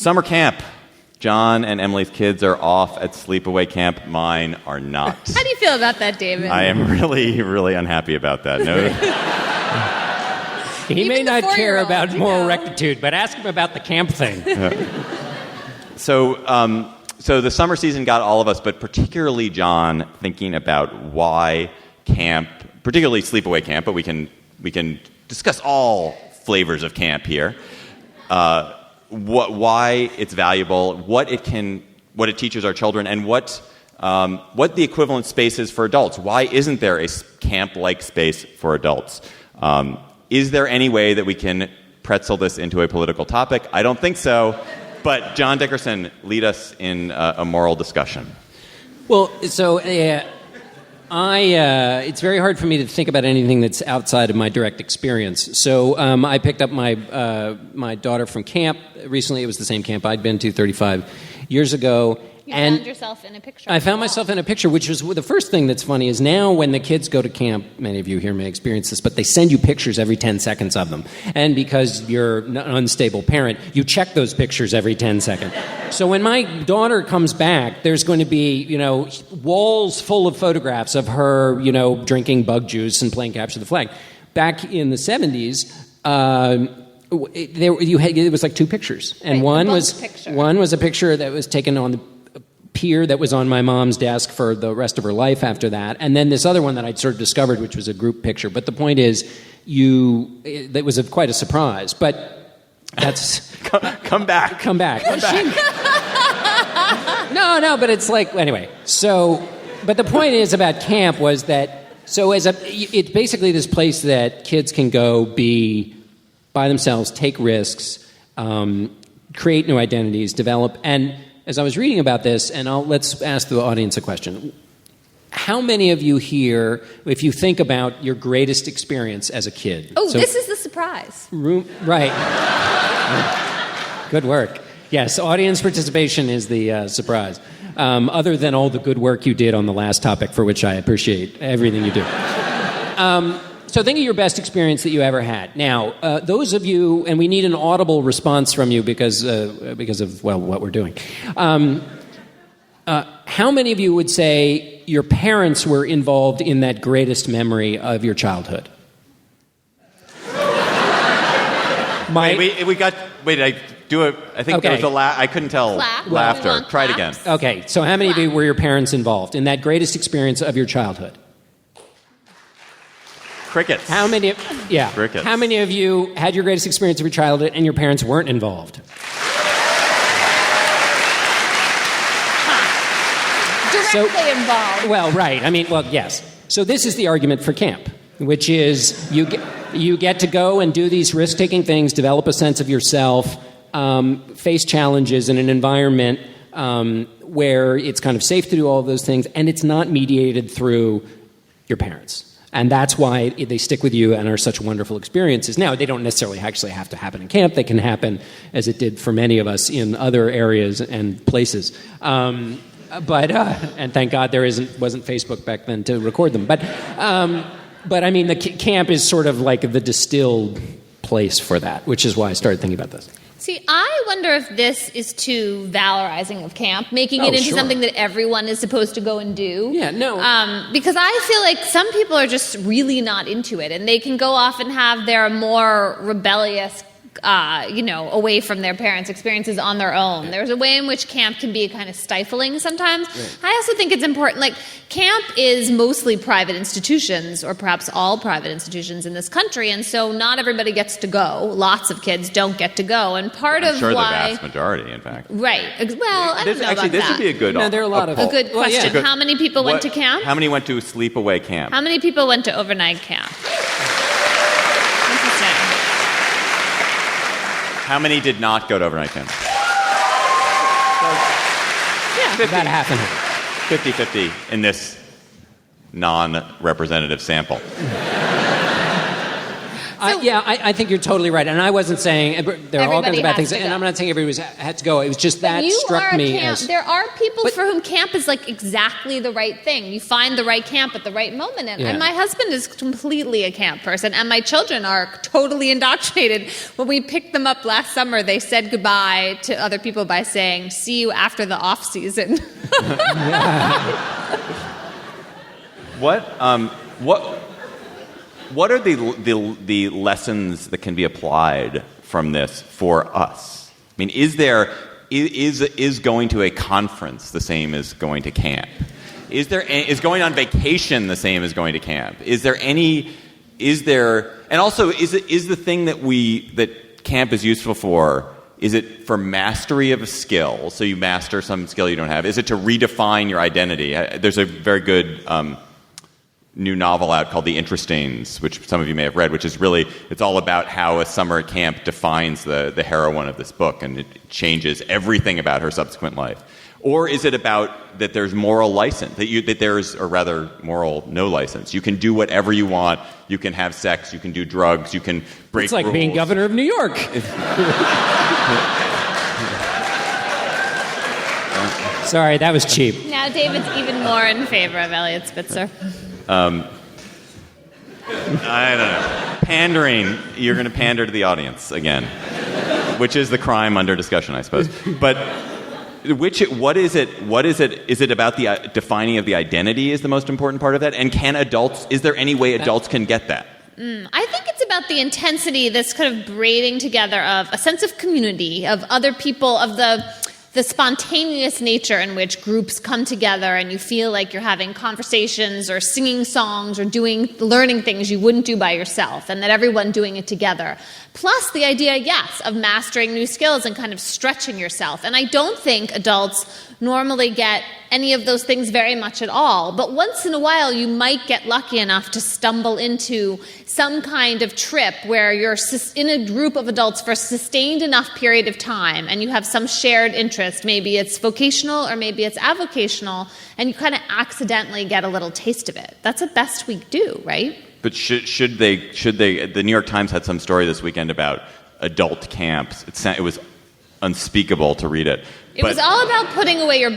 Summer camp. John and Emily's kids are off at sleepaway camp. Mine are not. How do you feel about that, David? I am really, really unhappy about that. No. He may not care about moral rectitude, but ask him about the camp thing. So the summer season got all of us, but particularly John, thinking about why camp, particularly sleepaway camp, but we can discuss all flavors of camp here. Why it's valuable, what it teaches our children, and what the equivalent space is for adults. Why isn't there a camp-like space for adults? Is there any way that we can pretzel this into a political topic? I don't think so. But John Dickerson, lead us in a moral discussion. Well, so it's very hard for me to think about anything that's outside of my direct experience. So I picked up my daughter from camp recently. It was the same camp I'd been to 35 years ago. You found yourself in a picture. I found myself in a picture, which was the first thing that's funny is now when the kids go to camp, many of you here may experience this, but they send you pictures every 10 seconds of them. And because you're an unstable parent, you check those pictures every 10 seconds. So when my daughter comes back, there's going to be, walls full of photographs of her, drinking bug juice and playing capture the flag. Back in the 70s, it was like two pictures. And one was a picture that was taken on the pier that was on my mom's desk for the rest of her life after that. And then this other one that I'd sort of discovered, which was a group picture. But the point is, that was quite a surprise. But that's... Come back. No, but it's like... Anyway, so... But the point is about camp was that... So it's basically this place that kids can go be by themselves, take risks, create new identities, develop... And as I was reading about this, and let's ask the audience a question. How many of you here, if you think about your greatest experience as a kid? Oh, this is the surprise. Right. Good work. Yes, audience participation is the surprise. Other than all the good work you did on the last topic, for which I appreciate everything you do. So think of your best experience that you ever had. Now, those of you, and we need an audible response from you because of what we're doing. How many of you would say your parents were involved in that greatest memory of your childhood? Wait, I do it. I think there was I couldn't tell. Laughter. Try it again. Okay, so how many of you were your parents involved in that greatest experience of your childhood? Crickets. Crickets. How many of you had your greatest experience of your childhood and your parents weren't involved? Directly involved. Well, right. Yes. So this is the argument for camp, which is you get to go and do these risk-taking things, develop a sense of yourself, face challenges in an environment where it's kind of safe to do all of those things, and it's not mediated through your parents. And that's why they stick with you and are such wonderful experiences. Now, they don't necessarily actually have to happen in camp. They can happen, as it did for many of us, in other areas and places. And thank God there wasn't Facebook back then to record them. But the camp is sort of like the distilled place for that, which is why I started thinking about this. See, I wonder if this is too valorizing of camp, making it into something that everyone is supposed to go and do. Yeah, no. Because I feel like some people are just really not into it, and they can go off and have their more rebellious, away from their parents' experiences on their own. There's a way in which camp can be kind of stifling sometimes. Right. I also think it's important, camp is mostly private institutions, or perhaps all private institutions in this country, and so not everybody gets to go. Lots of kids don't get to go, and I'm sure the vast majority, in fact. Right. Well, I don't know about that. This would be a good... No, there are a lot of... A good question. Well, yeah. How many people went to camp? How many went to sleepaway camp? How many people went to overnight camp? Interesting. How many did not go to overnight camp? About half and half. 50-50 in this non-representative sample. I think you're totally right. And I wasn't saying there are all kinds of bad things. And I'm not saying everybody had to go. It was just that struck me as... There are people for whom camp is like exactly the right thing. You find the right camp at the right moment. And my husband is completely a camp person. And my children are totally indoctrinated. When we picked them up last summer, they said goodbye to other people by saying, "See you after the off season." What are the lessons that can be applied from this for us? I mean, is going to a conference the same as going to camp? Is going on vacation the same as going to camp? And also is the thing that camp is useful for? Is it for mastery of a skill? So you master some skill you don't have. Is it to redefine your identity? There's a very good new novel out called The Interestains, which some of you may have read, which is really, it's all about how a summer at camp defines the heroine of this book, and it changes everything about her subsequent life. Or is it about that there's moral license, that there's, or rather, moral no license? You can do whatever you want. You can have sex. You can do drugs. You can break rules. It's like rules. Being governor of New York. Sorry, that was cheap. Now David's even more in favor of Eliot Spitzer. I don't know. Pandering. You're going to pander to the audience again, which is the crime under discussion, I suppose. But what is it? Is it about the defining of the identity is the most important part of that? And is there any way adults can get that? I think it's about the intensity, this kind of braiding together of a sense of community, of other people, of the spontaneous nature in which groups come together and you feel like you're having conversations or singing songs or learning things you wouldn't do by yourself, and that everyone doing it together. Plus the idea, yes, of mastering new skills and kind of stretching yourself. And I don't think adults normally get any of those things very much at all. But once in a while, you might get lucky enough to stumble into some kind of trip where you're in a group of adults for a sustained enough period of time and you have some shared interest. Maybe it's vocational or maybe it's avocational, and you kind of accidentally get a little taste of it. That's the best we do, right? But should they? The New York Times had some story this weekend about adult camps. It was unspeakable to read it. It was all about putting away your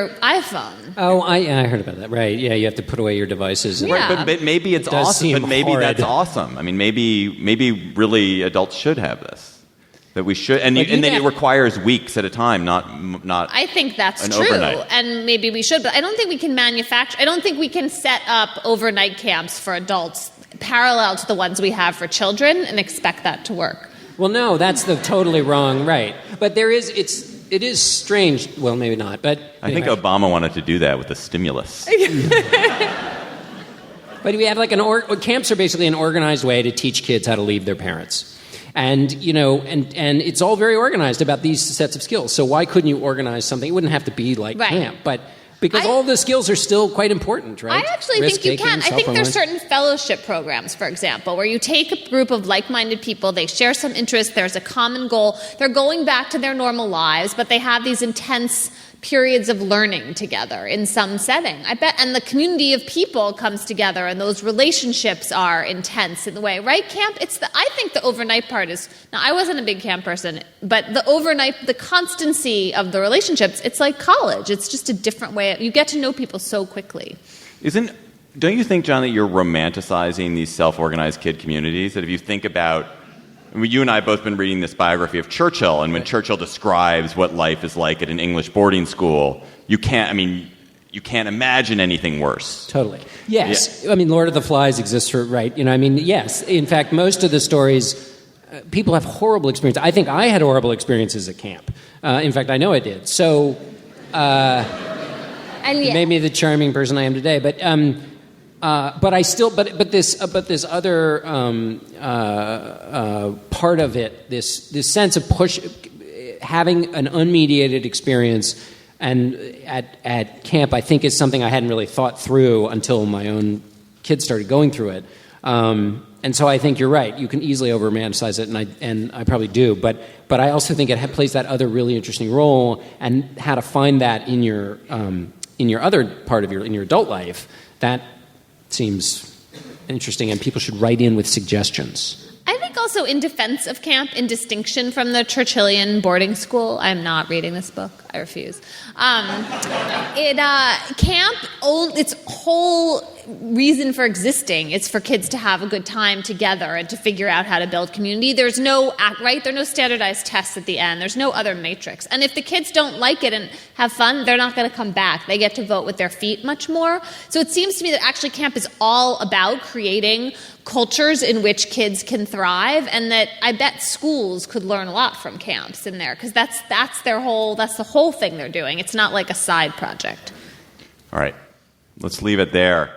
iPhone. Oh, I heard about that. Right? Yeah, you have to put away your devices. Yeah. Right, but maybe it's awesome. But maybe horrid. That's awesome. I mean, maybe really adults should have this. That we should, and then it requires weeks at a time, not. I think that's true, overnight. And maybe we should, but I don't think we can manufacture. I don't think we can set up overnight camps for adults parallel to the ones we have for children and expect that to work. Well, no, that's the totally wrong, right? But it is strange. Well, maybe not, but I think Obama wanted to do that with the stimulus. But we have camps are basically an organized way to teach kids how to leave their parents. And, and it's all very organized about these sets of skills. So why couldn't you organize something? It wouldn't have to be like camp, but because all the skills are still quite important, right? I actually think you can. I think there's certain fellowship programs, for example, where you take a group of like-minded people, they share some interests, there's a common goal, they're going back to their normal lives, but they have these intense periods of learning together in some setting. I bet, and the community of people comes together, and those relationships are intense in the way, right? Camp, I think the overnight part is, now I wasn't a big camp person, but the constancy of the relationships, it's like college. It's just a different way. You get to know people so quickly. Don't you think, John, that you're romanticizing these self-organized kid communities? That if you think about, you and I have both been reading this biography of Churchill, and when Churchill describes what life is like at an English boarding school, you can't imagine anything worse. Totally. Yes. Yeah. I mean, Lord of the Flies exists for, right? Yes. In fact, most of the stories, people have horrible experiences. I think I had horrible experiences at camp. In fact, I know I did. So, it made me the charming person I am today. But I still, but this other part of it, this sense of having an unmediated experience, and at camp, I think is something I hadn't really thought through until my own kids started going through it. And so I think you're right. You can easily over-romanticize it, and I probably do. But I also think it plays that other really interesting role, and how to find that in your other part of your adult life. That seems interesting, and people should write in with suggestions. I think also in defense of camp, in distinction from the Churchillian boarding school, I'm not reading this book. I refuse. Camp, its whole reason for existing is for kids to have a good time together and to figure out how to build community. There's no there are no standardized tests at the end. There's no other matrix. And if the kids don't like it and have fun, they're not going to come back. They get to vote with their feet much more. So it seems to me that actually camp is all about creating cultures in which kids can thrive, and that I bet schools could learn a lot from camps in there, because that's the whole thing they're doing. It's not like a side project. All right. Let's leave it there.